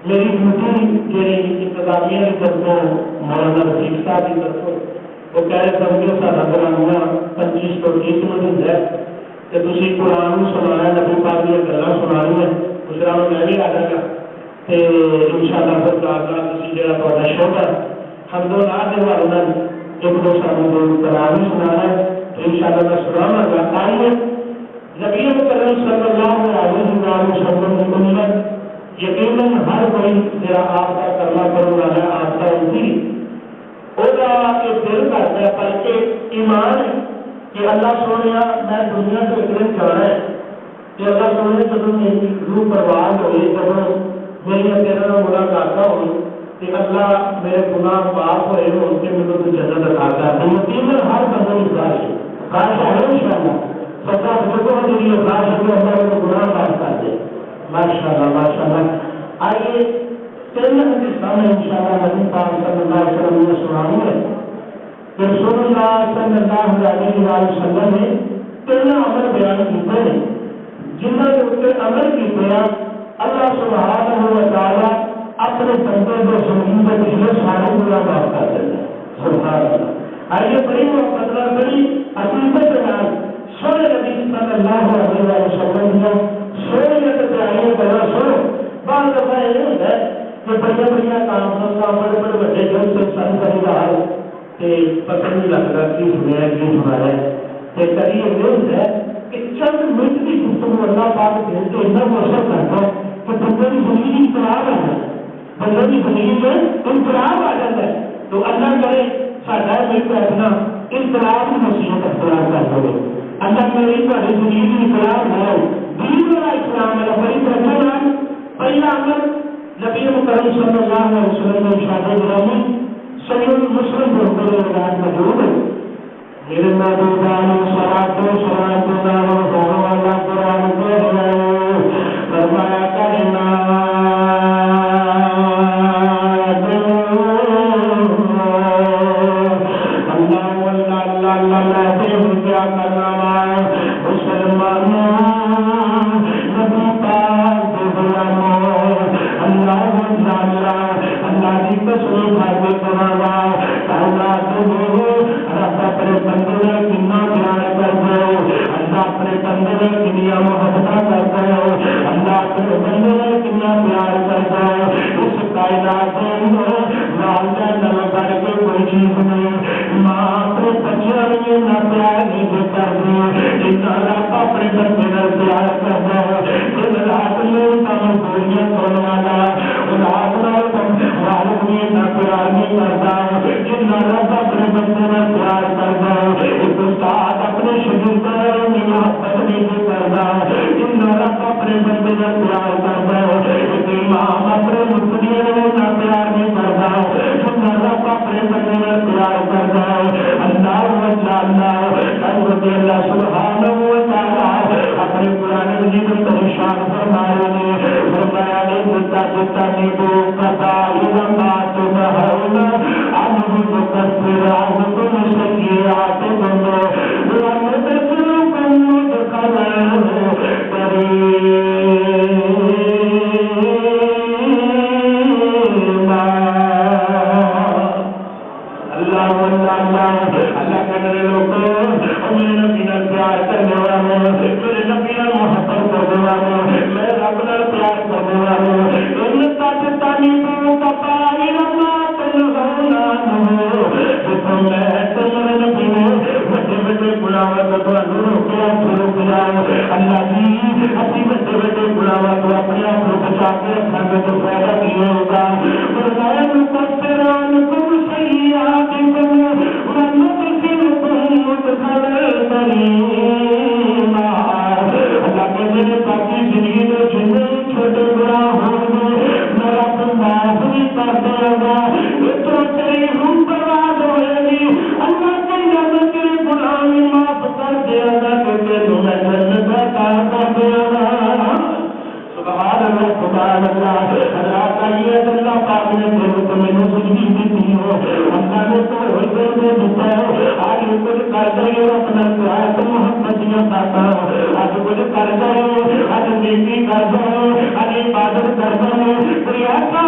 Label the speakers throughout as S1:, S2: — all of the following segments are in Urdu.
S1: میری ڈیوٹی جی انتظامیہ کی طرفوں مولانا رفیق صاحب کی طرفوں وہ کہہ رہے سمجھو سارا گرامیا 25 تو 30 منٹ ہے کہ تھی قرآن سنانا نبی پاک دیا گلا سنانی ہے اس طرح میں بھی آ جائے گا تو ان شاء اللہ سرکار تھی جا شوق ہے ہم دو نہ کے حوالے میں ایک دو سال قرآن سنانا ہے تو ان شاء اللہ میں سناوا گا آئیے نبی کریم صلی اللہ علیہ وسلم کی سنت یقیناً ہر کوئی جڑا آپ کا کرنا کرنے والا آپ کا اسی وہ دل کرتا ہے بلکہ ایمان ہے کہ اللہ سونے میں دنیا سے ایک دن جانا ہے کہ اللہ سونے جب میری روح پرواز ہوئی جب میری تیرا ملاقات ہوئی کہ اللہ میرے گناہ معاف ہوئے ان کے مجھے تو جنت عطا کر دے یقیناً ہر بندے کی خواہش ہے انشاءاللہ سچا بزرگوں کے لیے خواہش ہے کہ اللہ میرے گناہ معاف کر دے ماشاءاللہ آئیے تین حدیثوں میں انشاءاللہ نبی پاک صلی اللہ علیہ وسلم نے سنانی ہے کہ رسول اللہ صلی اللہ علیہ وسلم نے تین عمل بیان کیتے ہیں جنہوں کے اوپر عمل کیتے ہیں اللہ سبحانہ و تعالی اپنے بندے کو زمین کے پچھلے سارے گناہ معاف کر دیتا ہے سبحان اللہ آئیے بڑی محبت بڑی عقیدت کے نام سونے نبی صلی اللہ علیہ وسلم نے سونے کے پیارے بڑا سو بعض دفعہ یہ ہوتا ہے کہ بڑے بڑے کام بڑے بڑے بڑے جن سے سن کری رہا ہے کہ پتہ نہیں لگتا کی سنیا ہے کی سنا ہے کہ کبھی یہ ہوتا ہے کہ چند منٹ کی گفتگو اللہ پاک دل کے اتنا مؤثر کرتا ہے کہ بندے کی زندگی انقلاب آ جاتا ہے بندے کی زندگی میں انقلاب آ جاتا ہے تو اللہ کرے ساڈا مل کے اپنا انقلاب کی نصیحت اختیار کرتے ہوئے اللہ کرے تھوڑی زندگی کی انقلاب ہو دین والا اسلام ہے بڑی طرح پہلا عمل نبی مکرم صلی اللہ علیہ وسلم نے ارشاد گرامی صحیح مسلم کے اوپر روایت موجود ہے میرے محبوبان صلوات و سلام اللہ قرآن کو فرمایا کرنا
S2: کر دو عبادت کر دو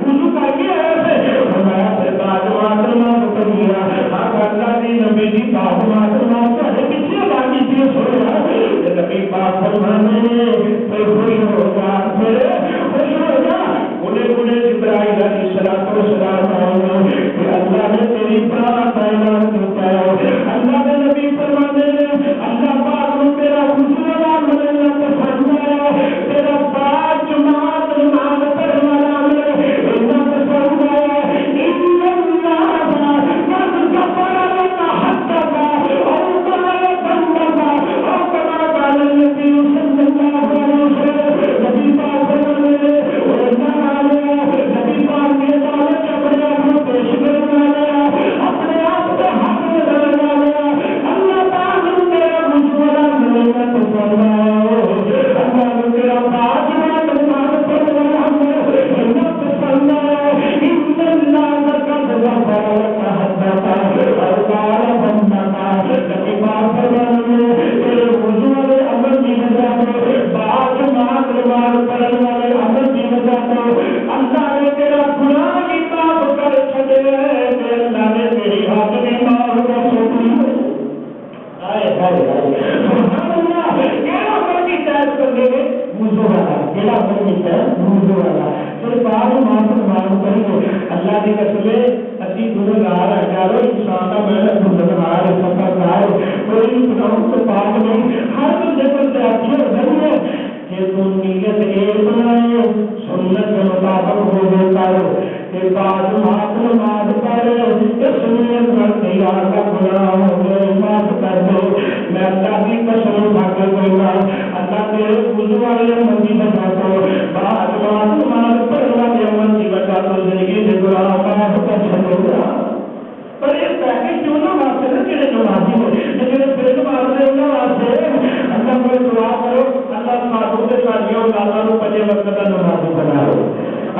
S1: وضو کر کے آیا تھے فرمایا پھر بعد معاشرہ کو کر دیا سبحان اللہ کیڑا مرضی تیز کر دے وضو والا کیڑا مرضی تیز وضو والا پھر بعد معلوم کریے اللہ کی قسم اسی گنہگار ہزاروں انسان کا محنت گنہگار سفردار کوئی گناہوں سے پاک نہیں ہر بندے پر اچھے ضرور ہے کہ تو نیت ایک بنائے سنت کے مطابق ہو جاتا ہے کہ بعد معاف نماز پڑھے کہ سنت پر تیار کا گناہ ہو گئے معاف کر دو میں اللہ کی قسم کھا کے کہوں گا اللہ کے وضو والے مندی بنا دو بعد معاف نماز پڑھنا کے مندی بنا دو زندگی سے گناہ معاف کر سکو گا پر یہ پیکج کیوں نہ واسطے نا کہ نمازی ہو لیکن پھر مارنے نہ واسطے اللہ کو دعا کرو اللہ معصوم کے ساتھیوں اللہ کو پجے وقت کا نمازی بناؤ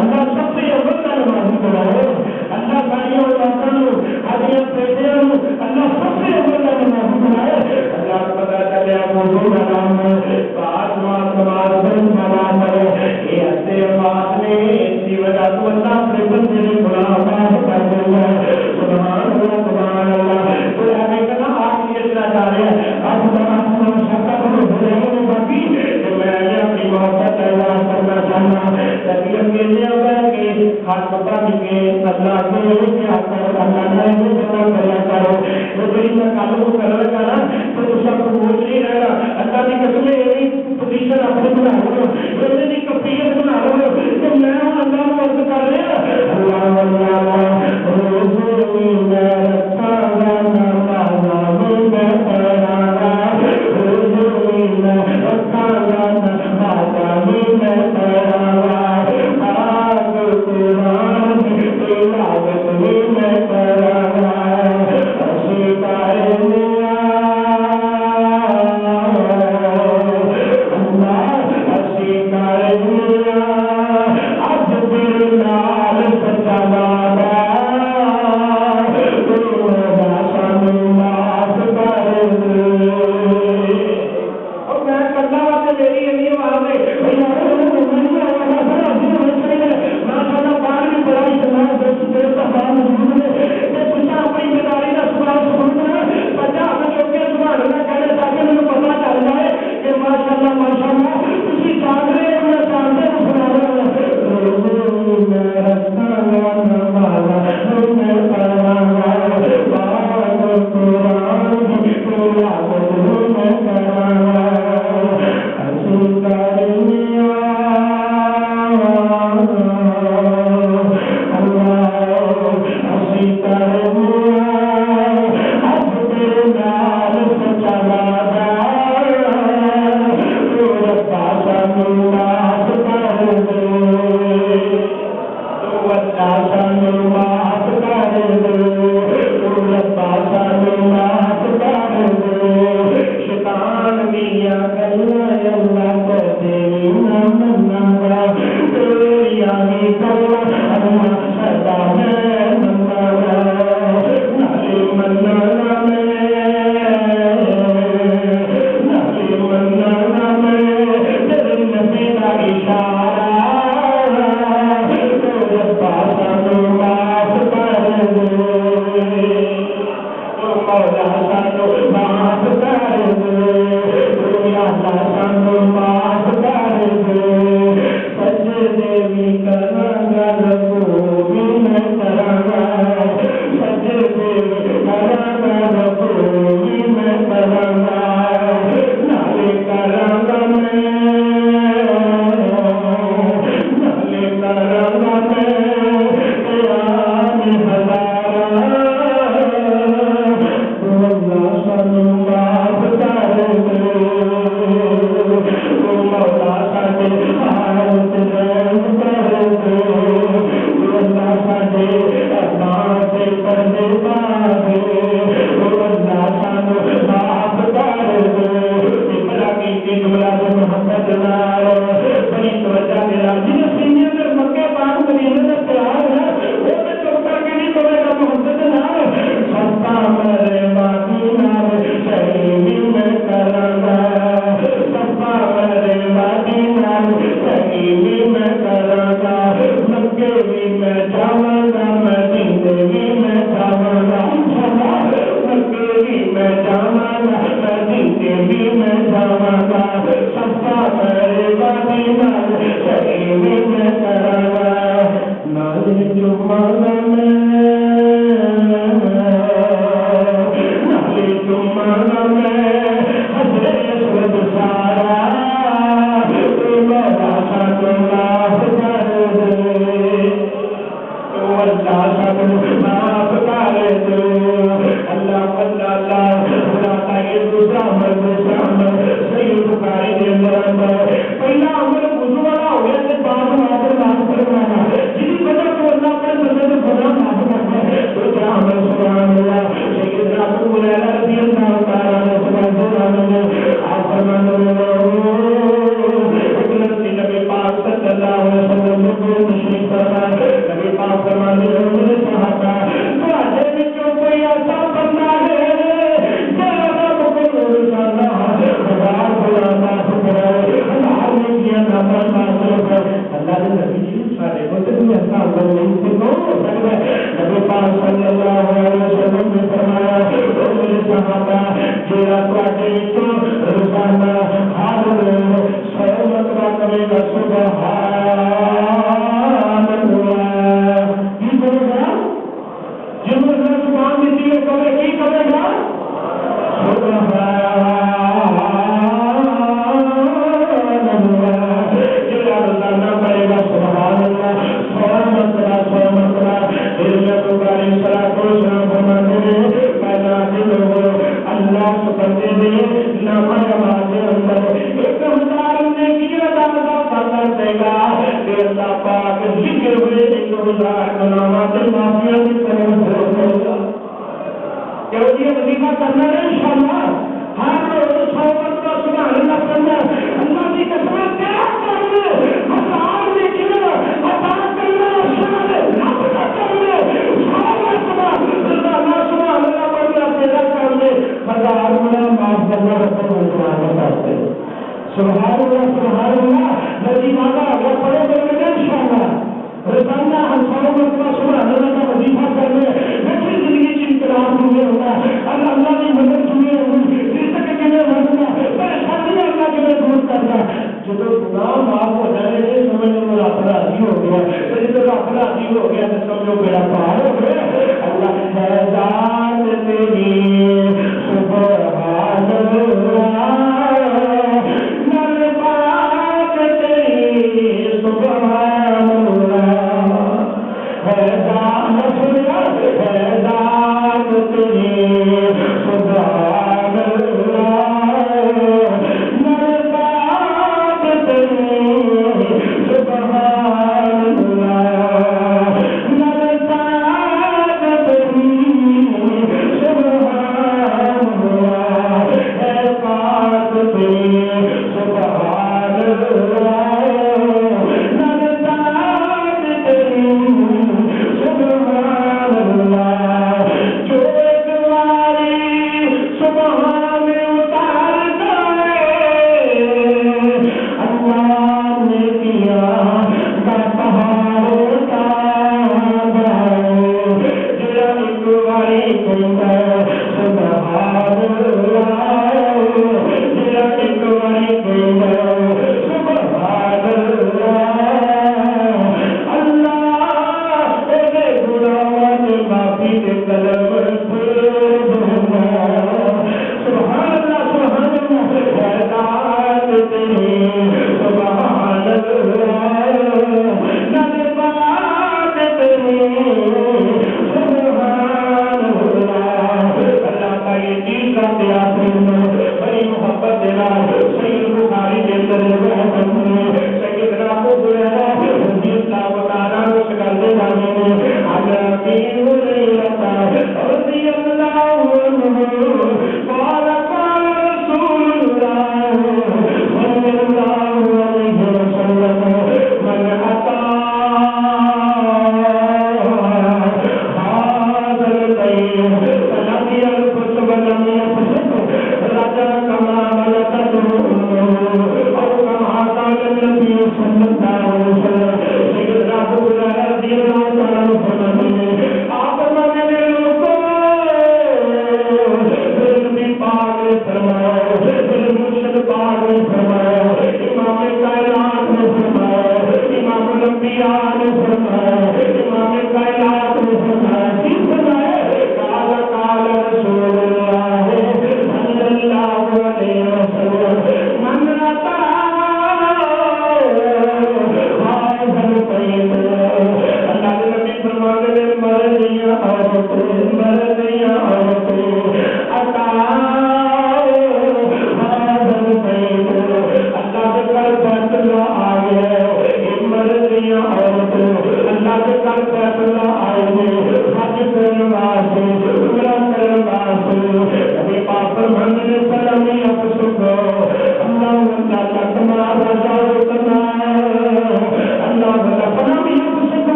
S1: اللہ سب سے اول کا نمازی بناؤ اللہ سائیوں وطنوں حدیث پیشے اللہ سب سے اول کا نمازی بنائے اللہ پتہ چلے موضوع کا نام ہے بعد نماز بند نماز ہے یہ اتے بات نے اس کی وجہ تو اللہ اپنے بندے نے گناہ معاف کر دیا سبحان اللہ تو ہمیں کہنا آپ یہ اتنا چاہ رہے ہیں آپ تمام شکا کرو بھولے باقی تو میں اپنی محبت اعلان کرنا چاہوں تقریباً کے لیے ہوگا کہ ہاتھ پتا کے اللہ کے کیا کرو اللہ نے وہ جمع کریا کرو وہ بڑی تعلق کرنا چاہنا تو اس کا بوجھ نہیں رہنا اللہ کی قسم یہ پوزیشن اپنے بنا لو یہ کفیت بنا لو کہ میں اللہ کو عرض کر رہا اللہ میں جیڑا تواڈے وچوں روزانہ ہر روز 100 مرتبہ کرے گا سبحان اللہ، کی کرے گا؟ جن نے زبان دیتی ہے کرے کی کرے گا؟ سبحان اللہ، جیڑا روزانہ کرے گا سبحان اللہ 100 مرتبہ پھر جب باری صلاۃ و سلام فرماتے ہیں میدان کے لوگوں اللہ سبحانہ نے نامہ نماز کے اندر 1000 نیکی ادا کر دے گا کہ اللہ پاک ذکر ہوئے 1000 گناہات معافی کی طرف بھیج دے گا۔ کہ یہ وظیفہ کرنا ہے انشاءاللہ ہر روز 100 مرتبہ سبحان اللہ پڑھنا، اللہ کی قسم کیا کرنا 1000 نیکی ادا کرنا سبحان اللہ سبحان اللہ وظیفہ کا اگر پڑھے تو انشاءاللہ روزانہ ہم 100 مرتبہ سبحان اللہ کا وظیفہ کرنے ویسی زندگی کی انقلاب ہوئے ہوگا، اللہ کی مدد ہوئے ہوگی، رزق کے لیے بھرنا، پریشانیاں اللہ کے لیے دور کرنا۔ جب گناہ معاف ہو جائے گے سمجھ لو رب راضی ہو گیا، جب رب راضی ہو گیا تو سمجھو بیڑا پار ہو گیا۔ اللہ فیضان تیری سبحان اللہ نربات تیری سبحان اللہ فیضان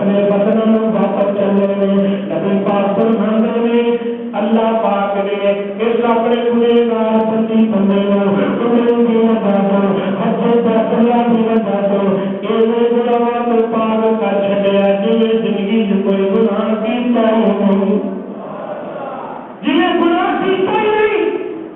S1: اپنے وطن میں واپس چلے نبی پاک فرماتے ہیں اللہ پاک نے اس اپنے گنہگار بندی بندے کو انہیں بھی نہ دو حج داخلہ بھی نہ دو ایویں گناہ تو پاک کر چھڈیا جویں زندگی جو کوئی گناہ کیتا ہی نہیں جویں گناہ کیتا ہی نہیں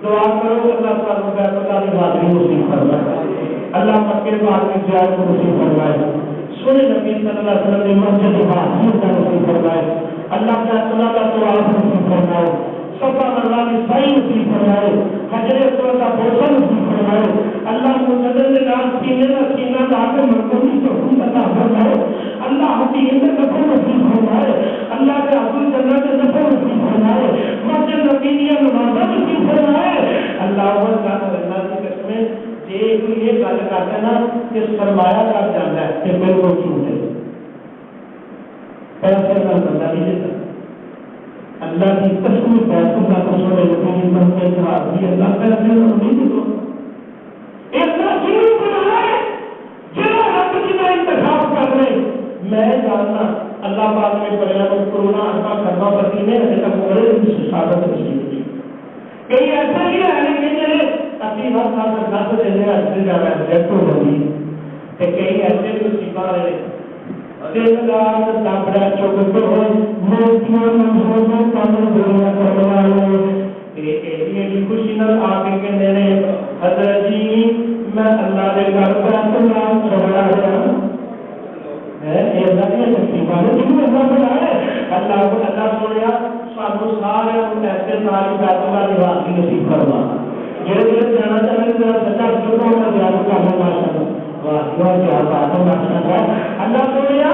S1: دعا کرو اللہ تعالیٰ بیت اللہ کی حاضری نصیب فرمائے اللہ مکے پاک کی زیارت نصیب فرمائے سونے نبی صلی اللہ علیہ وسلم نے مسجد حاضری کا نصیب فرمائے اللہ بیت اللہ کا طواف نصیب فرمائے صفا مروا کی سعی نصیب فرمائے حجر اسود کا بوسہ نصیب فرمائے اللہ مجدد کے نام سینے کا سینہ لا کے مرکزی سکون عطا فرمائے اللہ حقیقت کے نفع نصیب فرمائے اللہ کے حضور جنت کے نفع نصیب فرمائے مسجد نبویہ نمازہ نصیب فرمائے اللہ اللہ کی قسمیں یہ گل کرتا ہے نا کہ سرمایہ کر جاتا ہے کہ بالکل جھوٹ ہے پیسے کا بندہ نہیں دیتا اللہ کی قسم پیسوں کا قصور یقین بنتے ہیں اللہ پیسے کا نہیں دیتا اتنا ضرور بنا ہے جنہوں رب کی میں انتخاب کر رہے میں جاننا اللہ پاک نے پریامت کرونا اپنا کرنا پتی نے ابھی تک بڑے ان سے ثابت نہیں ہوئی کئی ایسا ہی ہے کہ جنہیں اپنی بات آپ دس دینے ایسے زیادہ ایگزیکٹ ہو گئی کہ کئی ایسے بھی سیکھا رہے دن رات دبڑا چوکتے ہوئے مورتیوں منظوروں کامل دنیا کرنے والے ایسی خوشی نہ آگے کے میرے حضرت جی میں اللہ کے گھر پہ اللہ چھوڑا ہوں اللہ کو اللہ سنیا سانو سارے ایسے ساری بیت اللہ کی حاضری نصیب کروا جڑے جانا چاہتے ہیں سچا چھوٹا ہونا زیادہ کرنا ماشاءاللہ واہ کیا بات ہے ماشاءاللہ اللہ سنیا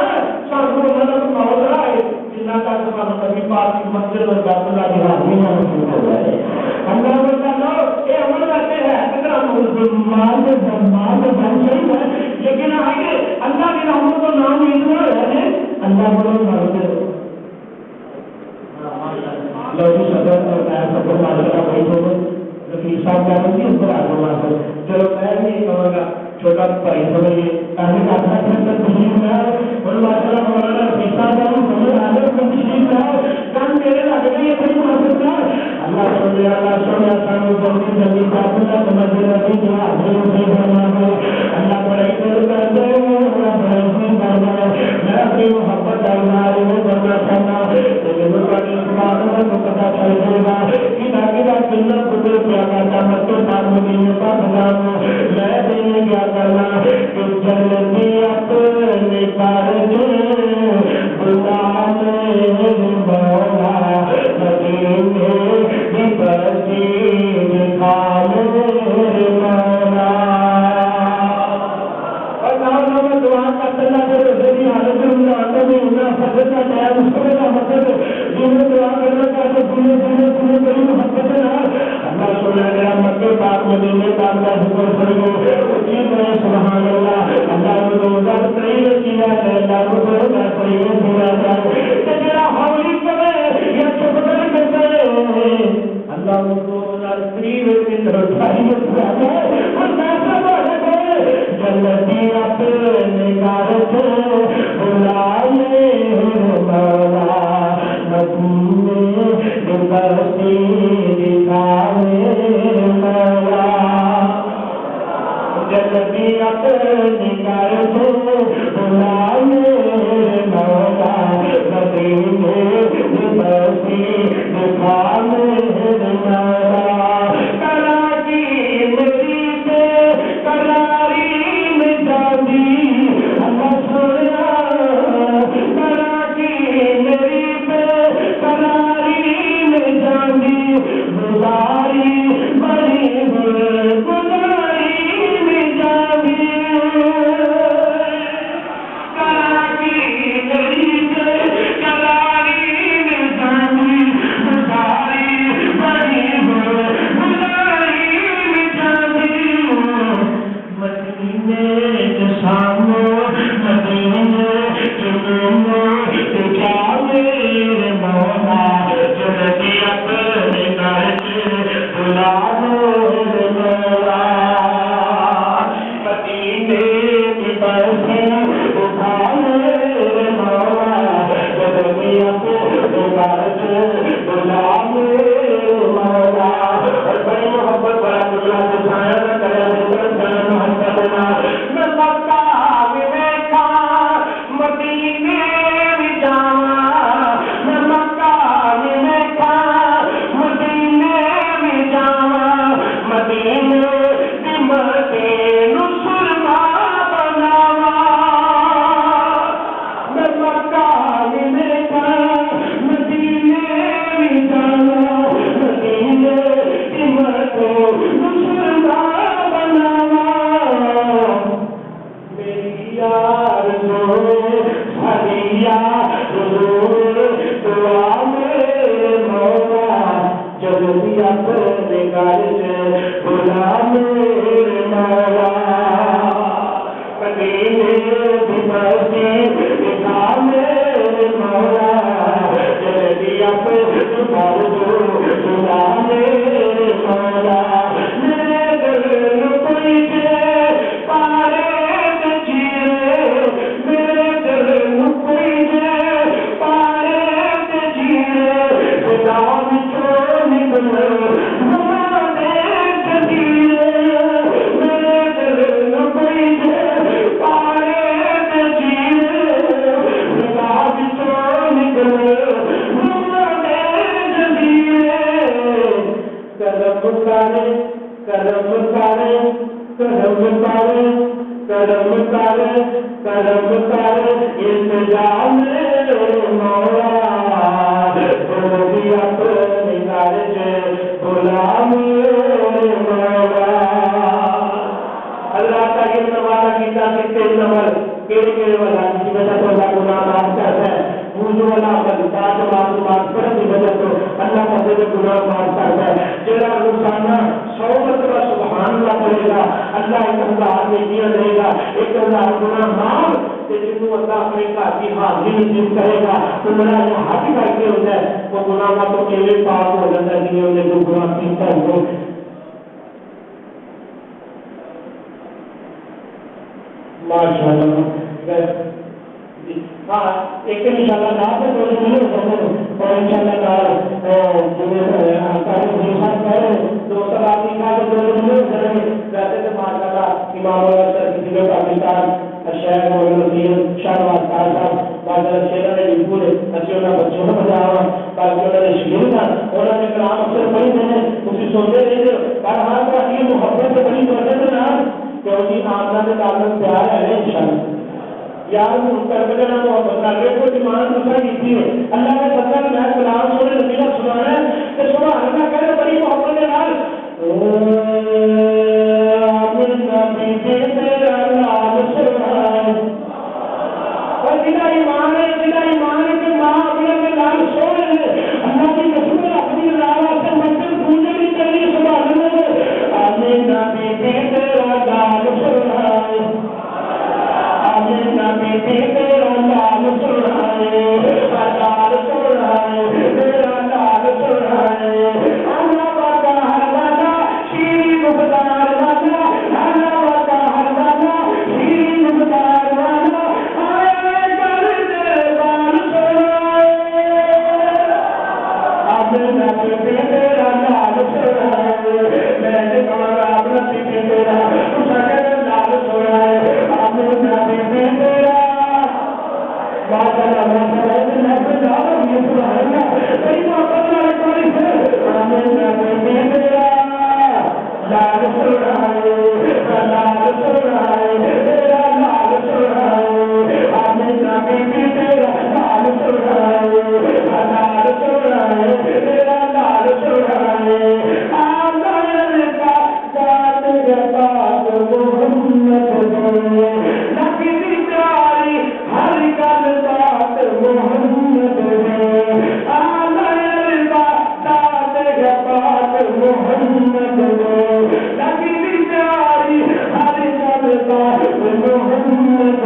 S1: سانو اللہ کو موت آئے جنہ کا سانو نبی پاک کی مسجد اور بیت اللہ کی حاضری میں نصیب ہو جائے اللہ کو کہنا یہ عمل کرتے ہیں اگر ہم مال کے بن صحیح ہے لیکن آگے اللہ کے ناموں کو نام اتنا ہے اللہ بولو مانتے ہو لوگ صدر اور نیا صدر ماشاءاللہ وہی ہو رفیق صاحب کہہ رہے ہیں اس پر آگے مانتے چلو میں بھی یہ کہوں گا چھوٹا بھائی سمجھیے آگے کا اپنا کھیل تشریف ہے اور ماشاءاللہ مولانا رفیق صاحب سمجھ آگے تشریف ہے کام میرے لگے یہ کوئی محبت ہے اللہ سنے سانو جلدی جلدی پاپنا سمجھ رہی جو حاضر نصیب فرمائے اللہ بڑائی کرتے ہیں اللہ بڑائی کرتے ہیں میں اپنی محبت ڈالنا وہ کرنا چاہتا لیکن وہ کا اسلام کو پتا چل جائے گا کہ تاکہ بات جنت کو کیا کرتا مکے پاک مدینے کا بھگوان میں دینے کیا کرنا کہ جلدی اپنے کارج بلانے مولا مدینے کی ترجیح نکالے مولا اور نام دعا کرتے اللہ کے رضی کی حالت میں انہیں آتا بھی انہیں فضل کا ٹائم اس کو کا مطلب جنہیں دعا کرنا چاہتے سنے بڑی محبت ہے اللہ سنے گیا مکے پاک مدینے پاک کا حکم فرمو اسی طرح سبحان اللہ اللہ نے 2023 کیا ہے اللہ کو 2023 کیا ہے کہ جڑا حولی کرے یا چپ کر کرے اللہ کو 2023 کے اندر اٹھائی کیا ہے اور ایسا بات ہے جنتی اپنے کارج بلائے مولا مدینے برسی دکھائے مولا جنتی اپنے کارج بلائے مولا مدینے برسی دکھائے مولا بھی اپنے گھر سے بلا میرے مولا مدینے بھی بسی دکھا میرے مولا جلدی اپنے گھر سے بلا میرے مولا میرے دل کوئی جے پارے چیرے میرے دل کوئی جے پارے چیرے خدا بچوں نکلے ہمارے جزیرے میرے دل کوئی جے پارے چیرے خدا بچوں نکلے ہمارے جزیرے کرم کرے کرم کرے کرم کرے کرم کرے کرم کرے انتظام مولا تو بھی اپنے گھر سے بلا میرے مولا اللہ کا یہ نوارا کیتا کتے نمبر کیڑے والا جس وجہ سے اللہ گناہ معاف کرتا ہے موضوع والا بات معلومات فرق کی وجہ سے اللہ کا دل گناہ معاف کرتا ہے جڑا روزانہ 100 مرتبہ سبحان اللہ پڑھے گا اللہ 1000 نیکیاں دے گا 1000 گناہ معاف تے جنوں اللہ اپنے گھر کی حاضری نصیب کرے گا تو میرا جو حق کر کے ہوتا ہے وہ گناہ تو کیویں پاک ہو جاتا ہے کہ انہیں جو گناہ کیتا ہو ماشاءاللہ ہاں ایک انشاءاللہ نام سے دو ملے اور انشاءاللہ نام جنہیں ہمکاری حساب کرے دو سلاتی کا جو ملے ویسے تو ماشاءاللہ امام اکثر کسی میں پاکستان الشیخ محمد نصیر شاہ نواز صاحب ماشاءاللہ شیرہ نے بالکل اچھی انہوں نے بچوں نے بجاوا باقی انہوں نے شکر تھا انہوں نے کلام اکثر پڑھی تھے اسی سوچے رہے تھے پر ہاں کا یہ محبت سے بڑی سوچے تھے نا کیونکہ آمنا کے تعلق پیار ہے انشاءاللہ یار کربلا نہ محبت کر رہے کوئی ایمان دوسرا کی ہے اللہ کے بندہ میں کلام سونے نبی کا سنانا ہے کہ سبحان اللہ کہے بڑی محبت کے نال نبی کے تیرا نام سنائے اور جنہ ایمان ہے کہ ماں اپنے کے نام سونے اللہ کی قسم اپنی راہ سے منزل پوجے بھی کرنی سبحان اللہ نبی کے تیرا نام سنائے نبی کے تیرا نام سنائے نام سنائے تیرا نام سنائے اللہ باتا ہر باتا شیری مقدار باتا اللہ باتا ہر باتا شیری مقدار باتا آئے کر دیوان سنائے اب نبی کے تیرا نام سنائے میں نے کہا اب نبی کے تیرا نام سنائے اب نبی کے تیرا ماشاءاللہ ماشاءاللہ نبی دعوت یہ سبحان اللہ کئی محبت والے کوئی ہے آمین نبی تیرا لال سنائے لال سنائے تیرا لال سنائے آمین نبی تیرا لال سنائے لال سنائے تیرا لال سنائے آمین کا ذات پاک محمد نبی پیاری ہر گل بات محمد آمین کا ذات پاک محمد نبی پیاری ہر گل بات محمد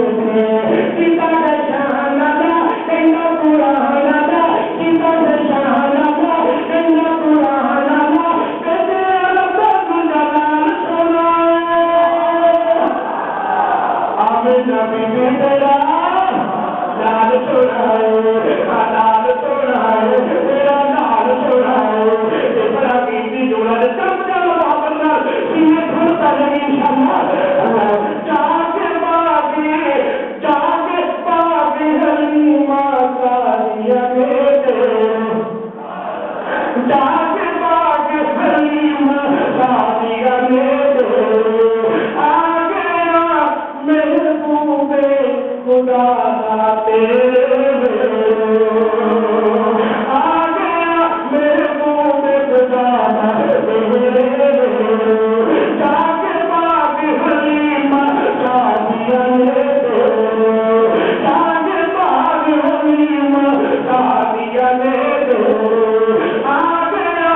S1: کتاب شان دا کہنا قرآن دا کتاب شان دا کہنا قرآن دا کہتے رب جلال سنائے آمین نبی تیرا لال سنائے لال سنائے تیرا لال سنائے بڑا قیمتی جملہ ہے سب جانا محبت نال یہ کھلتا نہیں انشاءاللہ جا کے باغی حلیمہ کا دیا بیٹے جا کے باغی حلیمہ کا دیا بیٹے آ گیا محبوب خدا تیرے آ گیا محبوب خدا تیرے جا کے باغی حلیمہ کا دیا بیٹے جا کے باغی حلیمہ کا دیا بیٹے آ گیا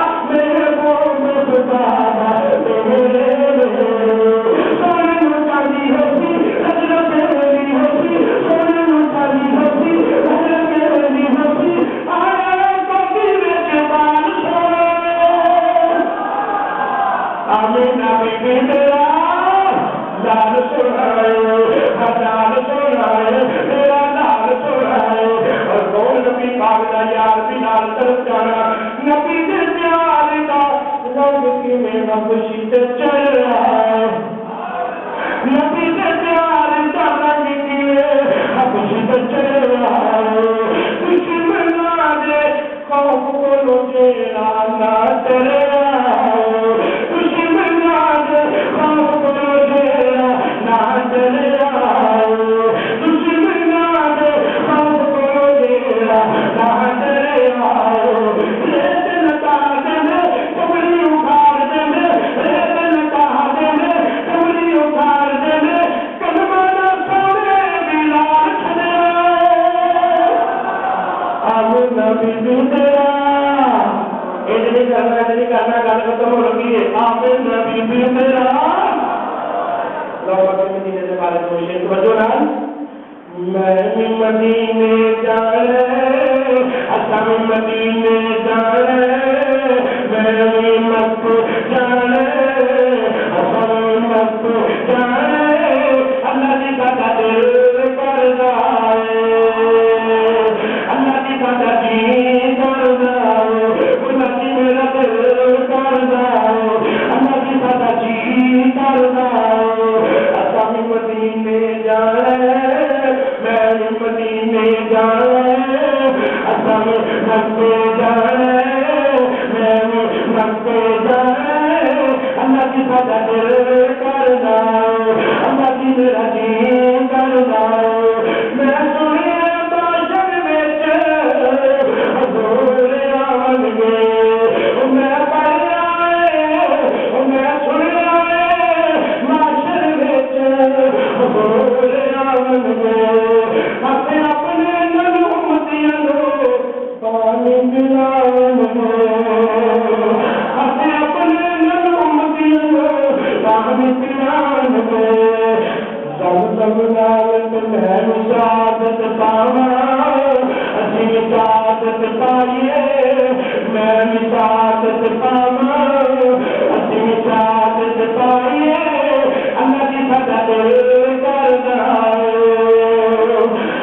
S1: چڑھ آئے نبی سے پیار کرن نکلے حبش تے چڑھ آئے دشمناں دے خوف کولو جیڑا نہ ڈرے آئے دشمناں دے خوف کولو جیڑا نہ ڈرے آئے دشمناں دے خوف کولو جیڑا نہ ڈرے آئے لیکن تاکن کمری اکھاڑ دے لیکن تاکن کمری اکھاڑ دے کلمہ نہ سونے بلال کھڑے اب نبی تیرا اتنی کرنا گل ختم ہو لگی ہے آپ نبی تیرا لوگ مدینے سے بارے میں شیر توجہ نہ میں مدینے جانے اسام مدینے جانے میں مکہ جانے اسام مکہ جانے اللہ کی بات دل کر جائے اللہ کی بات جی کر جائے اللہ کی میرا دل کر جائے اللہ کی بات جی کر جائے اسام مدینے جانے میں مدینے جانے اسام مکہ جانے میں مکہ جانے اللہ کی بات دل کر جائے اللہ کی میرا جی کر جائے میں سنے باشر وچ حضور آن گے میں پڑھ آئے میں سن آئے معاشر وچ حضور آن گے اپنے نل امتیاں نو پانی پلان گے اپنے نل امتیاں نو پانی پلان گے سب نال میں سعادت پاواں اسی سعادت پائیے میں سعادت پاواں اسی سعادت پائیے اللہ کی فتح کر جائے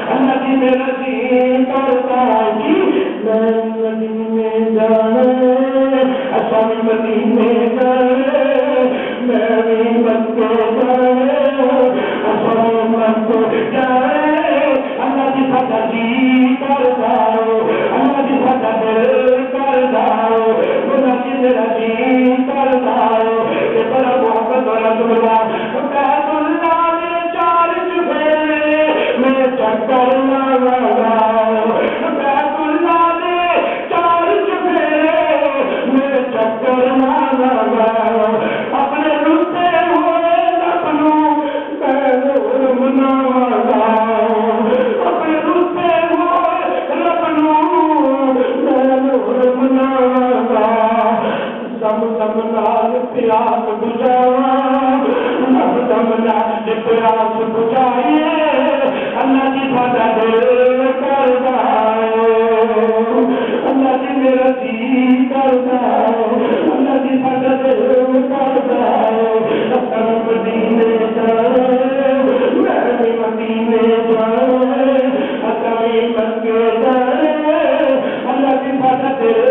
S1: اللہ کی میرا دین کرتا ہے میں مدینے جانے اسام مدینے جانے میں مکہ جانے اسام مکہ جانے اللہ کی فتح جی کر جاؤ اللہ کی فتح دل کر جاؤ اللہ کی میرا جی کر جاؤ کہ بڑا محبت والا جملہ بیت اللہ میں چار چفیرے میں چکر نہ لگاؤ بیت اللہ میں چار چفیرے میں چکر نہ لگاؤ اپنے رستے ہوئے اپنوں میں نور نہ لگاؤ اپنے رستے ہوئے اپنوں میں نور نہ لگاؤ سب نال پیاس بجھاواں سب نال پیاس بجھائیے اللہ کی فتح دل کر جائے اللہ کی میرا جی کر جائے اللہ کی فتح دل کر جائے اسام مدینے جانے میں مدینے جانے اسام مکہ جانے اللہ کی فتح دل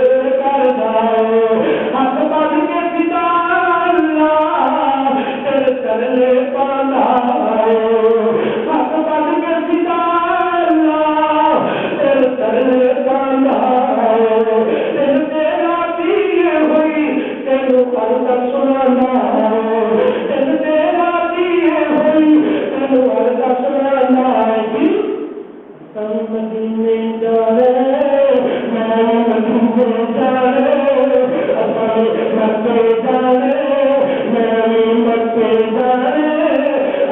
S1: کر جائے ہاتھ بڑھ کے پتا اللہ تیرے چلے پانا ہاتھ بڑھ کے پتا اللہ تیرے چلے پانا تیرے تیرا دیے ہوئی تیرے عرض سنانا تیرے تیرا دیے ہوئی تیرے عرض سنانا اسام مدینے جانے میں مدینے جانے اسام مکہ جانے میں مکہ جانے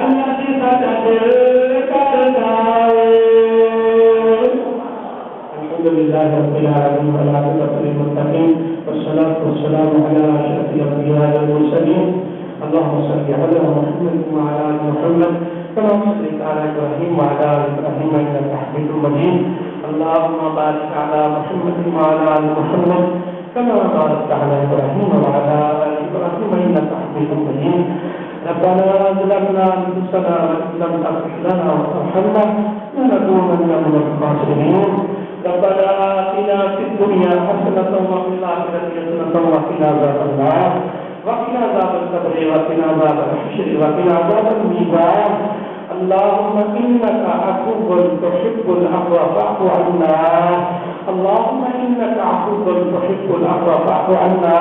S1: اللہ کی فتح دل کر جائے الحمدللہ رب العالمین والعاقبۃ للمتقین والصلاة والسلام علی اشرف الانبیاء والمرسلین اللهم صل على محمد وعلى ال محمد كما صليت على ابراهيم وعلى ال ابراهيم انك حميد مجيد اللهم بارك على محمد وعلى ال محمد كما باركت على ابراهيم وعلى ال ابراهيم انك حميد مجيد ربنا ظلمنا انفسنا وان لم تغفر لنا وترحمنا لنكونن من الخاسرين ربنا آتنا في الدنيا حسنة وفي الآخرة حسنة وقنا عذاب النار وقنا عذاب القبر وقنا عذاب الحشر وقنا عذاب الميزان اللهم إنك عفو تحب العفو فاعف عنا اللهم إنك عفو تحب العفو فاعف عنا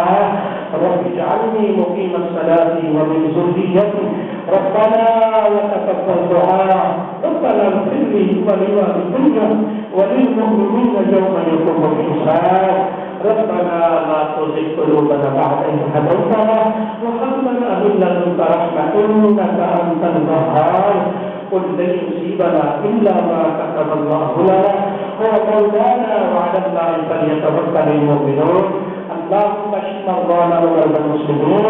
S1: رب اجعلني مقيم الصلاة ومن ذريتي ربنا وتقبل دعاء ربنا اغفر لي ولوالدي وللمؤمنين يوم يقوم الحساب ربنا لا تزغ قلوبنا بعد إذ هديتنا وهب لنا من لدنك رحمة إنك أنت الوهاب قل لن يصيبنا إلا ما كتب الله لنا هو مولانا وعلى الله فليتوكل المؤمنون اللهم اشف مرضانا ومرضى المسلمين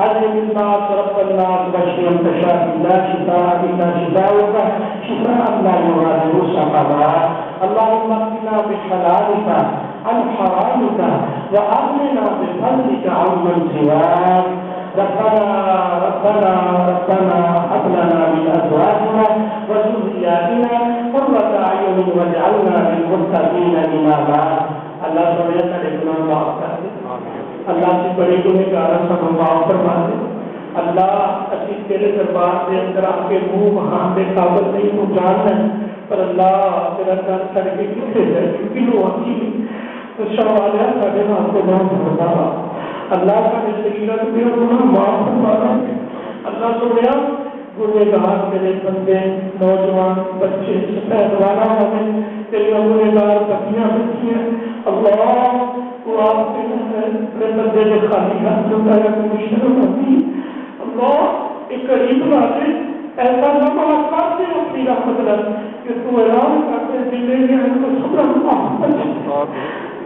S1: علم الناس رب الناس واشف انت شافي لا شفاء الا شفاؤك شفاء لا يغادر سقما اللهم اكفنا بحلالك عن حرامك واغننا بفضلك عمن سواك ربنا هب لنا من ازواجنا وذرياتنا قرة اعين واجعلنا للمتقين اماما اللہ سمجھے سارے گناہ معاف کر دے اللہ سے بڑے گنہگار سب معاف فرما دے اللہ اسی تیرے دربار کے اندر آپ کے منہ وہاں پہ قابل نہیں تو جان ہے پر اللہ تیرا کر کر کے کتنے جائے کلو آتی تو شوالہ سارے ہاتھ کو معاف فرما اللہ کا شریعت میں گناہ معاف فرما اللہ سمجھا گنہگار تیرے بندے نوجوان بچے سفید والا ہمیں تیرے گنہگار بچیاں بچیاں اللہ تو آپ کے اپنے بندے نے خالی ہاتھ جو کہا کہ مشکل ہوتی اللہ ایک قریب لاتے ایسا لمحہ کرتے اپنی رحمت رکھ کہ تو اعلان کرتے دلے میں ان کو سب رحمت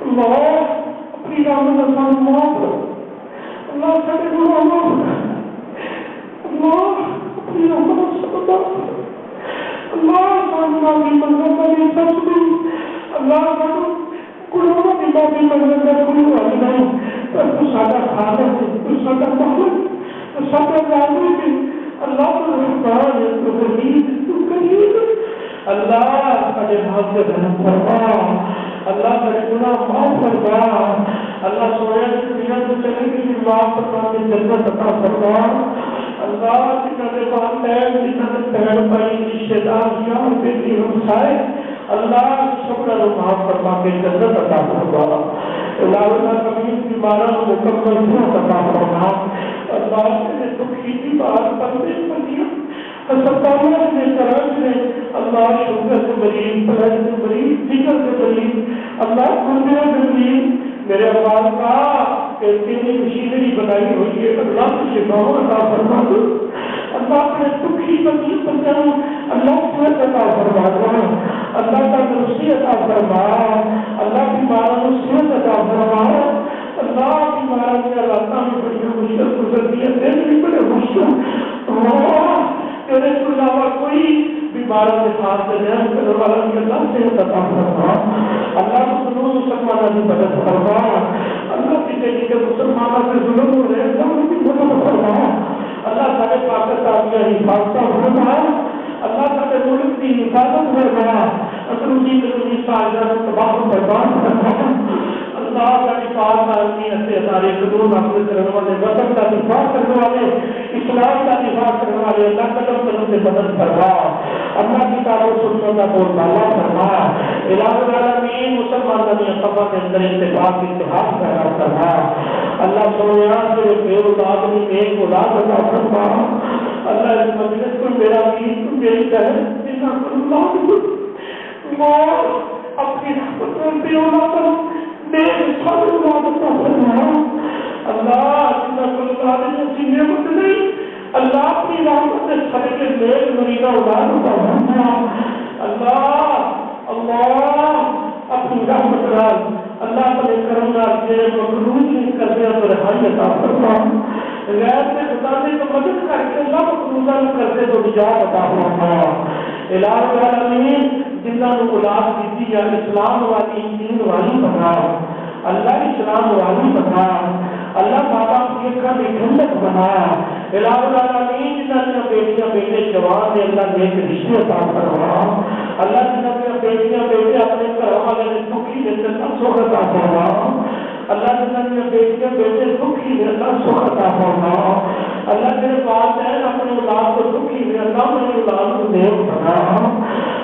S1: اللہ اپنی رحمت اللہ معاف رکھ اللہ سارے گناہ معاف رکھ اللہ اپنی رحمت سب معاف رکھ اللہ سامنا کی منظر کا یہ سب بھی اللہ سامنا قلوبوں کی معافی منظر کا کوئی والی نہیں پر تو سادہ خالق ہے تو سادہ محمد تو سادہ معاملی ہے اللہ تو رحمان ہے تو حمید تو کریم اللہ سارے بھاگ سے رحم فرما اللہ سارے گناہ معاف فرما اللہ سویا کی دنیا کو چلے گی معاف فرما کے جنت عطا فرما اللہ جنہ نے والدین جنہ نے بہن بھائی رشتے دار یار بیٹی ہمسائے اللہ شکر و معاف فرما کے جنت عطا فرما اللہ کبھی بیماروں کو مکمل صحت عطا فرما اللہ نے دکھی کی بات پڑھتے پڑھیا اسپتالوں سے کرج میں اللہ شوگر سے مریض بلڈ سے مریض فکر سے مریض اللہ گردے سے مریض میرے آواز کا کتنی مشینری بنائی ہوئی ہے اللہ کی شفاؤں عطا فرما دو اللہ اپنے دکھی بچی بچاؤ اللہ صحت عطا فرما دو اللہ کا درستی عطا فرما اللہ کی مارا صحت عطا فرما اللہ کی مارا کے علاقہ میں بڑی مشکل گزرتی ہے تیرے بھی بڑے مشکل اللہ تیرے کے علاوہ کوئی بیماروں کے ساتھ رحم کرنے والا بھی اللہ صحت عطا فرما اللہ کو ظلم مسلمانوں کی مدد فرما اللہ کی جگہ کے مسلمانوں سے ظلم ہو رہے ہیں سب کی مدد فرما اللہ سارے پاکستانیوں کی حفاظت فرما اللہ سارے ملک کی حفاظت فرما اکروجی ساجہ تباہ و برباد فرما اللہ ساری پاک آدمی ایسے سارے قدوم حاصل کرنے والے وطن کا دفاع کرنے والے اسلام کا دفاع کرنے والے اللہ قدم قدم سے مدد فرما اللہ کی تعالیٰ سنوں کا بول بالا فرما الہ العالمین مسلمانوں نے قبا کے اندر اتفاق اتحاد پیدا فرما اللہ سویا سے بے اولاد میں ایک اولاد عطا فرما اللہ اس مجلس کو میرا دین کو میری طرح جنا اللہ اپنی رحمت میں بے اولاد میرے سارے اولاد عطا فرما اللہ جنا اولاد کی نعمت نہیں اللہ اپنی رحمت سے سارے کے میل مریدہ اولاد عطا فرما اللہ اپنی رحمت رال اللہ اپنے کرم نال تیرے مخلوق کی کرنے پر رہائی عطا فرما غیر سے بتانے کو مدد کر کے اللہ مخلوقہ کرتے تو نجات عطا فرما الہ العالمین جنہاں نے اولاد دیتی یا اسلام والی دین والی بنا اللہ اسلام والی بنا اللہ بابا کی کا ٹھنڈک بنا الہ العالمین جنہاں نے بیٹیاں بیٹے جوان نے اللہ نیک رشتے عطا فرما اللہ جنہاں نے بیٹیاں بیٹے اپنے گھر والے نے دکھی نے جنت سوگت عطا فرما اللہ جنہاں دیا بیٹیاں بیٹے دکھی نے اللہ سکھ عطا فرما اللہ میرے والدین اپنے اولاد کو دکھی نے اللہ میری اولاد کو نیک بنا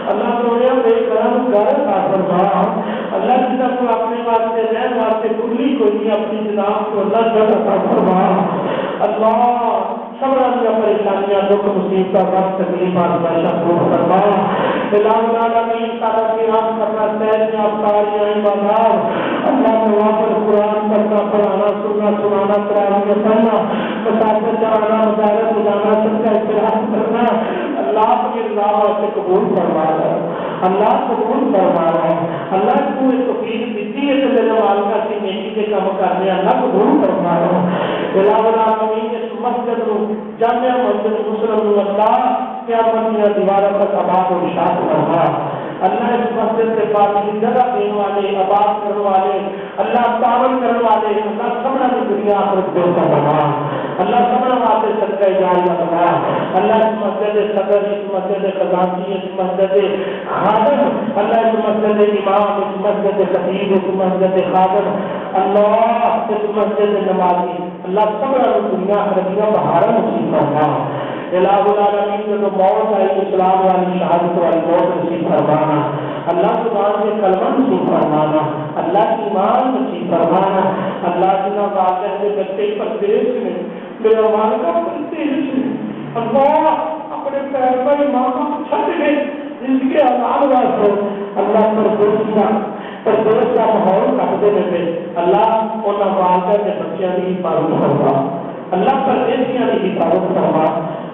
S1: اللہ سونے بے کرم گھر عطا فرما اللہ جنہاں کو اپنے واسطے رہن واسطے کلی کوئی نہیں اپنی جناب کو اللہ جل عطا فرما اللہ سب اپنی پریشانیاں دکھ مصیبت وقت تکلیفات باشا دور فرما الہ العالمین تعالیٰ کی رام کرنا سہل افطاریاں عبادات اللہ نوافر قرآن کرنا پڑھانا سننا سنانا تراویح پڑھنا مساجد جانا مدارس جانا سب کا احترام کرنا اللہ کی اللہ سے قبول فرما ہے اللہ قبول فرما ہے اللہ کو ایک توفیق دیتی ہے کہ میرے والدہ کی نیکی کے کام کرنے اللہ قبول فرما ہے الہ العالمین اس مسجد کو جامعہ مسجد مسلم اللہ قیامت کی دیواروں پر آباد و نشاط فرما اللہ اس مسجد سے پاک کی جگہ دینے والے آباد کرنے والے اللہ تعاون کرنے والے اللہ سبنا کی دنیا آخرت دیتا بنا اللہ سبنا واسطے صدقہ جاریہ بنا اللہ اس مسجد صدر اس مسجد خزانچی اس مسجد خادم اللہ اس مسجد امام اس مسجد خطیب اس مسجد خادم اللہ اس مسجد نمازی اللہ سبنا کی دنیا آخرت بہارا نصیب فرما الہ العالمین کے تو موت آئی اسلام والی شہادت والی موت نصیب فرمانا اللہ سبحان کے کلمہ نصیب فرمانا اللہ کی ایمان نصیب فرمانا اللہ جنہ واقعہ کے بچے پردیش میں میرے والد کا پردیش میں اللہ اپنے پیر پر ایمان کو چھٹ گئے جس کے آزاد واسطے اللہ پردیش کا ماحول رکھ دینے پہ اللہ انہوں والدہ کے بچیاں کی حفاظت فرما اللہ پردیشیاں کی حفاظت فرما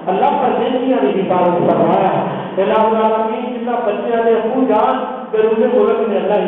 S1: اللہ پردیشیاں کی حفاظت فرمایا الہ العالمین جنہ بچیاں نے ابو جان بیرون ملک میں اللہ